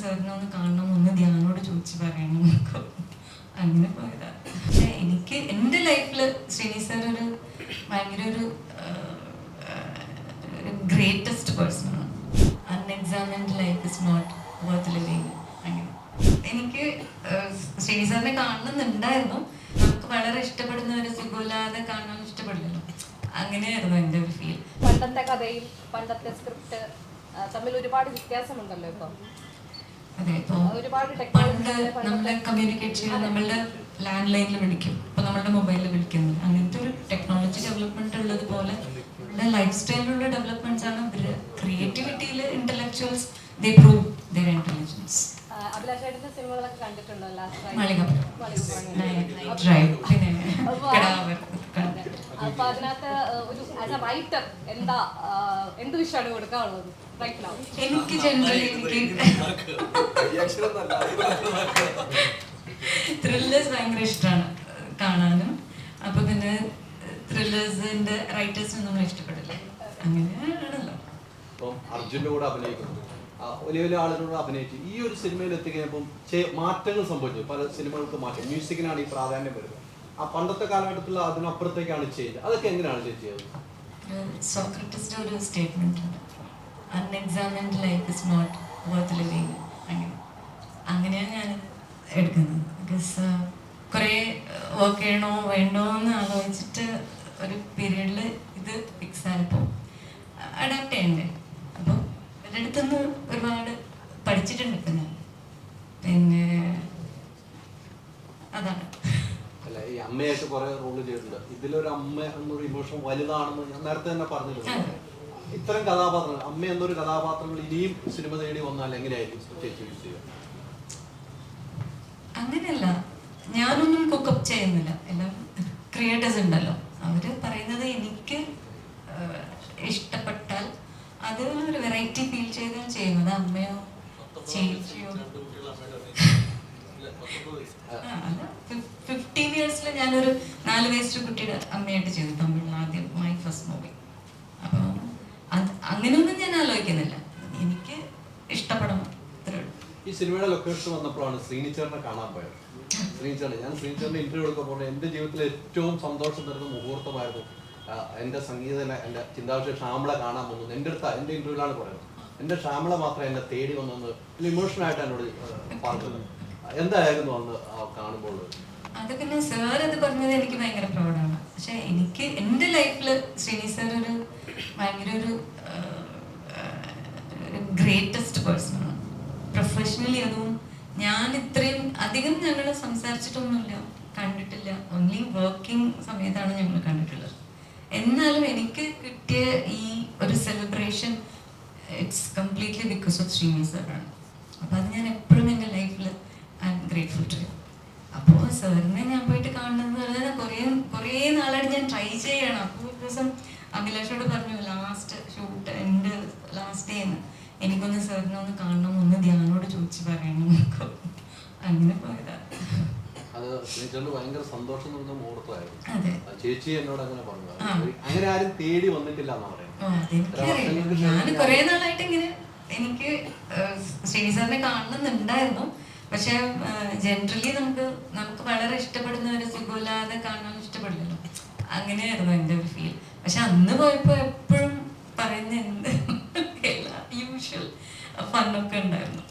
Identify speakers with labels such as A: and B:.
A: സാറിനെ ഒന്ന് കാണണം, ഒന്ന് ധ്യാനോട് ചോദിച്ച് പറയണം എന്നൊക്കെ അങ്ങനെ പോയതാണ്. പക്ഷെ എനിക്ക് എൻ്റെ ലൈഫിൽ ശ്രീനി സാർ ഒരു ഭയങ്കര ഒരു ഗ്രേറ്റസ്റ്റ് പേഴ്സണാണ്. Unexamined life is not worth living. അങ്ങനെ എനിക്ക് ശ്രീനി സാറിനെ കാണണമെന്നുണ്ടായിരുന്നു. നമുക്ക് വളരെ ഇഷ്ടപ്പെടുന്ന ഒരു സുഖമില്ലാതെ കാണാൻ ഇഷ്ടപ്പെടില്ലല്ലോ, അങ്ങനെയായിരുന്നു എൻ്റെ ഒരു ഫീൽ.
B: പണ്ടത്തെ കഥയും പണ്ടത്തെ സ്ക്രിപ്റ്റ് തമ്മിൽ ഒരുപാട് വ്യത്യാസമുണ്ടല്ലോ ഇപ്പം.
A: അതെ, പണ്ട് നമ്മളെ കമ്മ്യൂണിക്കേറ്റ് ചെയ്യാൻ നമ്മളുടെ ലാൻഡ് ലൈനിൽ വിളിക്കും, ഇപ്പൊ നമ്മളുടെ മൊബൈലിൽ വിളിക്കുന്നത്. അങ്ങനത്തെ ഒരു ടെക്നോളജി ഡെവലപ്മെന്റ് ഉള്ളത് പോലെ നമ്മുടെ ലൈഫ് സ്റ്റൈലിലുള്ള ഡെവലപ്മെന്റ്സ് ആണ്. ക്രിയേറ്റിവിറ്റിയിൽ intellectuals they prove their intelligence.
B: അഭിലാഷേട്ടന്റെ സിനിമകളൊക്കെ കണ്ടിട്ടുണ്ടോ? അപ്പൊ അതിനകത്ത് ഒരു ആസ് എ റൈറ്റർ എന്ത് വിഷയമാണ് കൊടുക്കാനുള്ളത്?
A: എനിക്ക് ജനറലി ത്രില്ലേഴ്സ് ഭയങ്കര ഇഷ്ടമാണ് കാണാനും. അപ്പൊ പിന്നെ ത്രില്ലേഴ്സിന്റെ റൈറ്റേഴ്സിന് നമ്മൾ ഇഷ്ടപ്പെടില്ല, അങ്ങനെയാണല്ലോ.
C: ഇപ്പം അർജുൻ്റെ കൂടെ അഭിനയിക്കുന്നു, വലിയ വലിയ ആളുകളോട് അഭിനയിച്ചു. ഈ ഒരു സിനിമയിൽ എത്തിക്കഴിഞ്ഞപ്പം മാറ്റങ്ങൾ സംഭവിച്ചു. പല സിനിമകൾക്ക് മാറ്റം, മ്യൂസിക്കിനാണ് ഈ പ്രാധാന്യം വരുന്നത്. ആ പണ്ടത്തെ കാലഘട്ടത്തിൽ അതിനപ്പുറത്തേക്കാണ് ചെയ്തത്. അതൊക്കെ എങ്ങനെയാണ് ചെയ്തത്?
A: സോക്രട്ടീസിന്റെ ഒരു സ്റ്റേറ്റ്മെന്റ് ഉണ്ട്, unexamined life is not worth living. അങ്ങനെയാണ് ഞാൻ എടുക്കുന്നത്. ബിക്കോസ് കുറേ വർക്ക് ചെയ്യണോ വേണ്ടോ എന്ന് ആലോചിച്ചിട്ട് ഒരു പീരീഡിൽ ഇത് ഫിക്സ് ആയപ്പോൾ അഡാപ്റ്റ് ചെയ്യണ്ടേ. അപ്പോൾ എൻ്റെ അടുത്തുനിന്ന് ഒരുപാട് പഠിച്ചിട്ടുണ്ട് ഇപ്പം ഞാൻ. പിന്നെ അതാണ്.
C: അല്ല, ഈ അമ്മയായിട്ട് കുറെ റോള് ചെയ്തിട്ടുണ്ട്. ഇതിലൊരു അമ്മ എന്നൊരു ഇമോഷൻ വലുതാണെന്ന് ഞാൻ നേരത്തെ തന്നെ പറഞ്ഞിട്ടുണ്ട്. ഇത്തരം കഥാപാത്രങ്ങൾ, അമ്മ എന്നൊരു കഥാപാത്രങ്ങൾ ഇനിയും സിനിമ തേടി വന്നാൽ എങ്ങനെയായിരിക്കും ചേച്ചി യൂസ് ചെയ്യുക?
A: അങ്ങനെയല്ല, ഞാനൊന്നും കുക്കപ്പ് ചെയ്യുന്നില്ല. എല്ലാം ക്രിയേറ്റേഴ്സ് ഉണ്ടല്ലോ, അവര് പറയുന്നത് എനിക്ക് ഇഷ്ടപ്പെട്ടാൽ അത് ഒരു വെറൈറ്റി ഫീൽ ചെയ്താൽ ചെയ്യുന്നത്. അമ്മയോ ചേച്ചിയോ 15 years ഞാനൊരു 4 വയസ്സ് കുട്ടിയുടെ അമ്മയായിട്ട് ചെയ്തു തമിഴിൽ ആദ്യം, മൈ ഫസ്റ്റ് മൂവി. അപ്പോൾ അങ്ങനെയൊന്നും ഞാൻ ആലോചിക്കുന്നില്ല, എനിക്ക് ഇഷ്ടപ്പെടണം.
C: ഈ സിനിമയുടെ ലൊക്കേഷൻ വന്നപ്പോഴാണ് ശ്രീനിച്ചേറിനെ കാണാൻ പോയത്. ഞാൻ ശ്രീനിച്ചേറിന്റെ ഇന്റർവ്യൂ എടുക്കാൻ പോകുന്നത് എൻ്റെ ജീവിതത്തിലെ ഏറ്റവും സന്തോഷം തരുന്ന മുഹൂർത്തമായിരുന്നു. എൻ്റെ സംഗീതനെ, എൻ്റെ ചിന്താവിഷയ ഷാമള കാണാൻ പോകുന്നത് എൻ്റെ ഇന്റർവ്യൂവിലാണ് പറയുന്നത്. എൻ്റെ ഷാമള മാത്രമേ എന്നെ തേടി വന്നെന്ന് ഇമോഷണലായിട്ട് എന്നോട് പറഞ്ഞത്. എന്തായിരുന്നു അന്ന് കാണുമ്പോൾ?
A: അത് പിന്നെ സാർ അത് പറഞ്ഞത് എനിക്ക് ഭയങ്കര പ്രൗഡാണ്. പക്ഷെ എനിക്ക് എൻ്റെ ലൈഫിൽ ശ്രീനി സാർ ഒരു ഭയങ്കര ഒരു ഗ്രേറ്റസ്റ്റ് പേഴ്സണാണ്. പ്രൊഫഷണലി അതും ഞാൻ ഇത്രയും അധികം ഞങ്ങൾ സംസാരിച്ചിട്ടൊന്നുമില്ല, കണ്ടിട്ടില്ല. ഓൺലി വർക്കിംഗ് സമയത്താണ് ഞങ്ങൾ കണ്ടിട്ടുള്ളത്. എന്നാലും എനിക്ക് കിട്ടിയ ഈ ഒരു celebration it's completely because of Sreeni സാറാണ്. അപ്പം അത് ഞാൻ എപ്പോഴും എൻ്റെ ലൈഫിൽ ഐ എം ഗ്രേറ്റ്ഫുൾ ടു. അപ്പോൾ സാറിനെ ഞാൻ പോയിട്ട് കാണുന്നത് പറഞ്ഞാൽ കുറേ നാളായിട്ട് ഞാൻ ട്രൈ ചെയ്യണം. അപ്പോൾ ഒരു ദിവസം അഭിലാഷോട് പറഞ്ഞു, ലാസ്റ്റ് ഷൂട്ട് എൻ്റെ ലാസ്റ്റ് ഡേ എന്ന്, എനിക്കൊന്ന് സാറിനെ ഒന്ന് കാണണം, ഒന്ന് ധ്യാനോട് ചോദിച്ച് പറയണം എന്നൊക്കെ അങ്ങനെ പോയതാണ്.
C: അത് ഭയങ്കര സന്തോഷം തോന്നുന്ന മുഹൂർത്തമായിരുന്നു.
A: അതെ,
C: ചേച്ചി എന്നോട് അങ്ങനെ പറഞ്ഞു. അങ്ങനെ ആരും തേടി വന്നിട്ടില്ല എന്നാ പറയുന്നത്.
A: ഞാൻ കുറെ നാളായിട്ട് ഇങ്ങനെ എനിക്ക് ശ്രീനി സാറിനെ കാണണമെന്നുണ്ടായിരുന്നു. പക്ഷെ ജനറലി നമുക്ക് വളരെ ഇഷ്ടപ്പെടുന്ന ഒരു സുഖമില്ലാതെ കാണാൻ ഇഷ്ടപ്പെടില്ലല്ലോ, അങ്ങനെയായിരുന്നു എൻ്റെ ഒരു ഫീൽ. പക്ഷെ അന്ന് പോയപ്പോൾ എപ്പോഴും പറയുന്ന എന്ത് എല്ലാ യൂഷ്വൽ ഫണ്ണൊക്കെ ഉണ്ടായിരുന്നു.